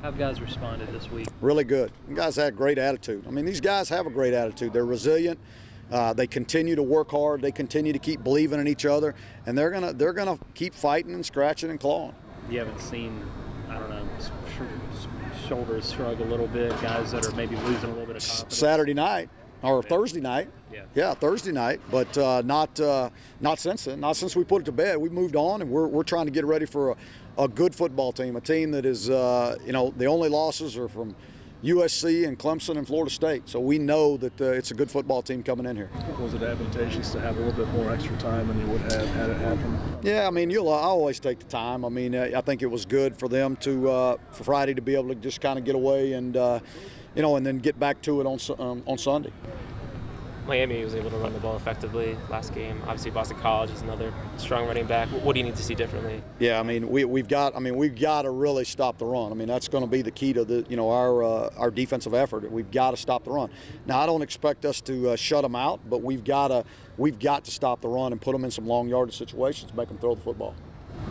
How have guys responded this week? Really good. You guys had great attitude. I mean, these guys have a great attitude. They're resilient. They continue to work hard. They continue to keep believing in each other, and they're gonna keep fighting and scratching and clawing. You haven't seen, I don't know, shoulders shrug a little bit, guys that are maybe losing a little bit of confidence. Saturday night or Thursday night. Yeah, Thursday night, but not since then. Not since we put it to bed. We moved on, and we're trying to get ready for a good football team, a team that is, the only losses are from USC and Clemson and Florida State. So we know that it's a good football team coming in here. Was it advantageous to have a little bit more extra time than you would have had it happen? Yeah, I mean, I always take the time. I mean, I think it was good for them for Friday to be able to just kind of get away and, and then get back to it on Sunday. Miami was able to run the ball effectively last game. Obviously, Boston College is another strong running back. What do you need to see differently? Yeah, I mean, we've got to really stop the run. I mean, that's going to be the key to our defensive effort. We've got to stop the run. Now, I don't expect us to shut them out, but we've got to stop the run and put them in some long yardage situations, make them throw the football.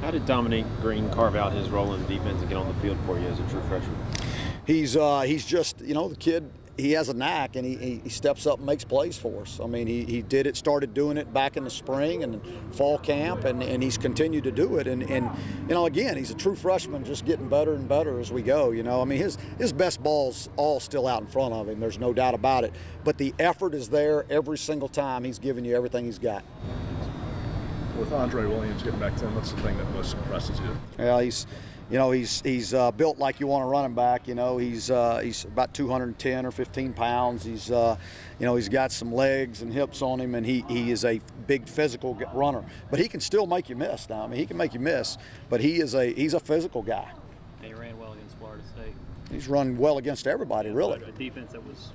How did Dominique Green carve out his role in the defense and get on the field for you as a true freshman? He's just the kid. He has a knack, and he steps up and makes plays for us. I mean, he started doing it back in the spring and fall camp, and he's continued to do it. And again, he's a true freshman, just getting better and better as we go. I mean, his best ball's all still out in front of him. There's no doubt about it. But the effort is there every single time. He's giving you everything he's got. With Andre Williams getting back to him, what's the thing that most impresses you? Yeah, he's built like you want a running back. He's about 210 or 15 pounds. He's got some legs and hips on him, and he is a big physical runner. But he can still make you miss. Now, I mean, he can make you miss, but he's a physical guy. And he ran well against Florida State. He's run well against everybody, really. A defense that was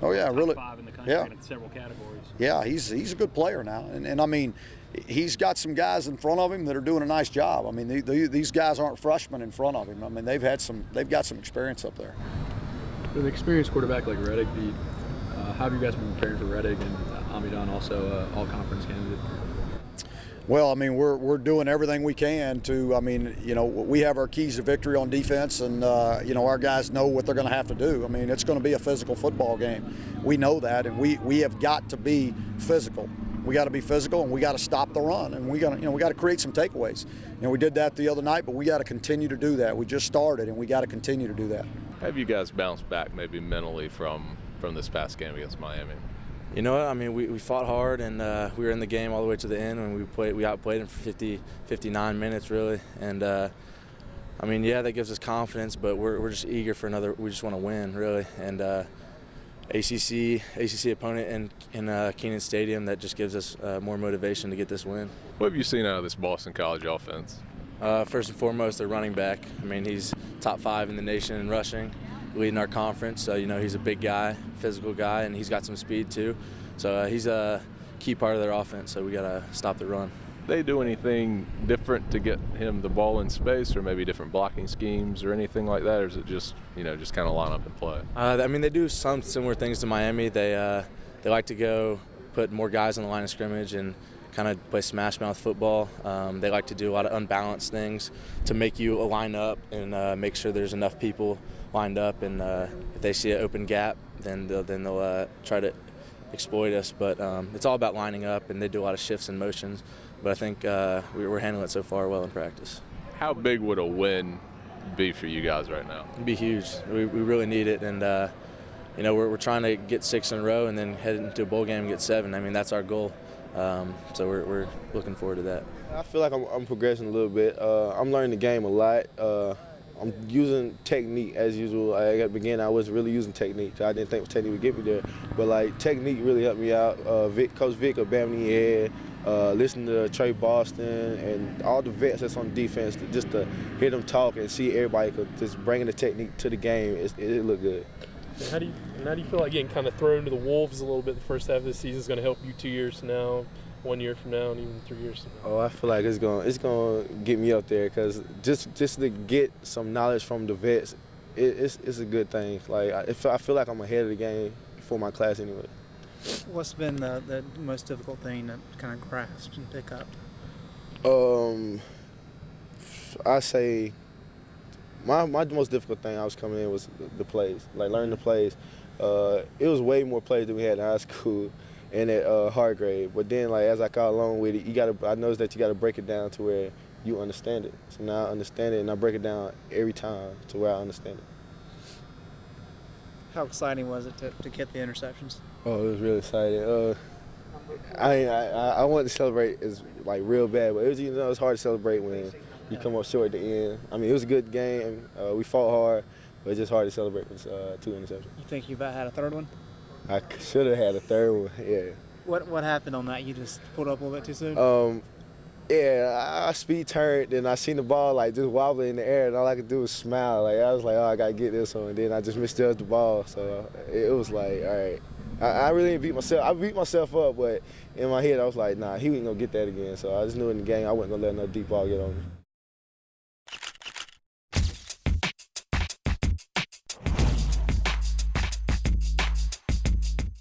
really. top 5 in the country in several categories. Yeah, he's a good player now, and I mean, he's got some guys in front of him that are doing a nice job. I mean, these guys aren't freshmen in front of him. I mean, they've got some experience up there. With an experienced quarterback like Reddick, how have you guys been preparing for Reddick and Amidon, also all-conference candidate? Well, I mean, we're doing everything we can to. I mean, we have our keys to victory on defense, and our guys know what they're going to have to do. I mean, it's going to be a physical football game. We know that, and we have got to be physical. We got to be physical, and we got to stop the run, and we got to create some takeaways. We did that the other night, but we got to continue to do that. We just started, and we got to continue to do that. Have you guys bounced back maybe mentally from this past game against Miami? You know what? I mean, we fought hard, and we were in the game all the way to the end, and we outplayed them for 59 minutes, really. And, I mean, yeah, that gives us confidence, but we're just eager for another – we just want to win, really. And ACC opponent in Kenan Stadium, that just gives us more motivation to get this win. What have you seen out of this Boston College offense? First and foremost, their running back. I mean, he's top 5 in the nation in rushing, leading our conference. So, he's a big guy, physical guy, and he's got some speed too. So he's a key part of their offense, so we got to stop the run. They do anything different to get him the ball in space, or maybe different blocking schemes or anything like that, or is it just just kind of line up and play? I mean, they do some similar things to Miami. They like to go put more guys on the line of scrimmage and kind of play smash mouth football. They like to do a lot of unbalanced things to make you line up and make sure there's enough people lined up, and if they see an open gap, then they'll try to exploit us. But it's all about lining up, and they do a lot of shifts and motions. But I think we're handling it so far well in practice. How big would a win be for you guys right now? It'd be huge. We really need it, and we're trying to get 6 in a row and then head into a bowl game and get 7. I mean, that's our goal. So we're looking forward to that. I feel like I'm progressing a little bit. I'm learning the game a lot. I'm using technique as usual. At the beginning, I wasn't really using technique. I didn't think technique would get me there. But technique really helped me out. Coach Vic will bam me in the head. Listen to Trey Boston and all the vets that's on defense, just to hear them talk and see everybody just bringing the technique to the game. It looked good. How do you feel like getting kind of thrown to the wolves a little bit the first half of the season is going to help you 2 years from now, 1 year from now, and even 3 years from now? Oh, I feel like it's gonna get me up there, because just to get some knowledge from the vets, it's a good thing. I feel like I'm ahead of the game for my class anyway. What's been the most difficult thing to kind of grasp and pick up? I say my most difficult thing I was coming in was the plays, like learning the plays. It was way more plays than we had in high school and at Hargrave. But then, like as I got along with it, I noticed that you got to break it down to where you understand it. So now I understand it, and I break it down every time to where I understand it. How exciting was it to get the interceptions? Oh, it was really exciting. I wanted to celebrate like real bad, but it was it's hard to celebrate when you come up short at the end. I mean, it was a good game. We fought hard, but it's just hard to celebrate with 2 interceptions. You think you about had a third one? I should have had a third one. Yeah. What happened on that? You just pulled up a little bit too soon? Yeah, I speed turned and I seen the ball like just wobbling in the air, and all I could do was smile. Like I was like, oh, I gotta get this one. And then I just misjudged the ball, so it was like, all right. I really didn't beat myself. I beat myself up, but in my head I was like, nah, he ain't gonna get that again. So I just knew in the game I wasn't gonna let another deep ball get on me.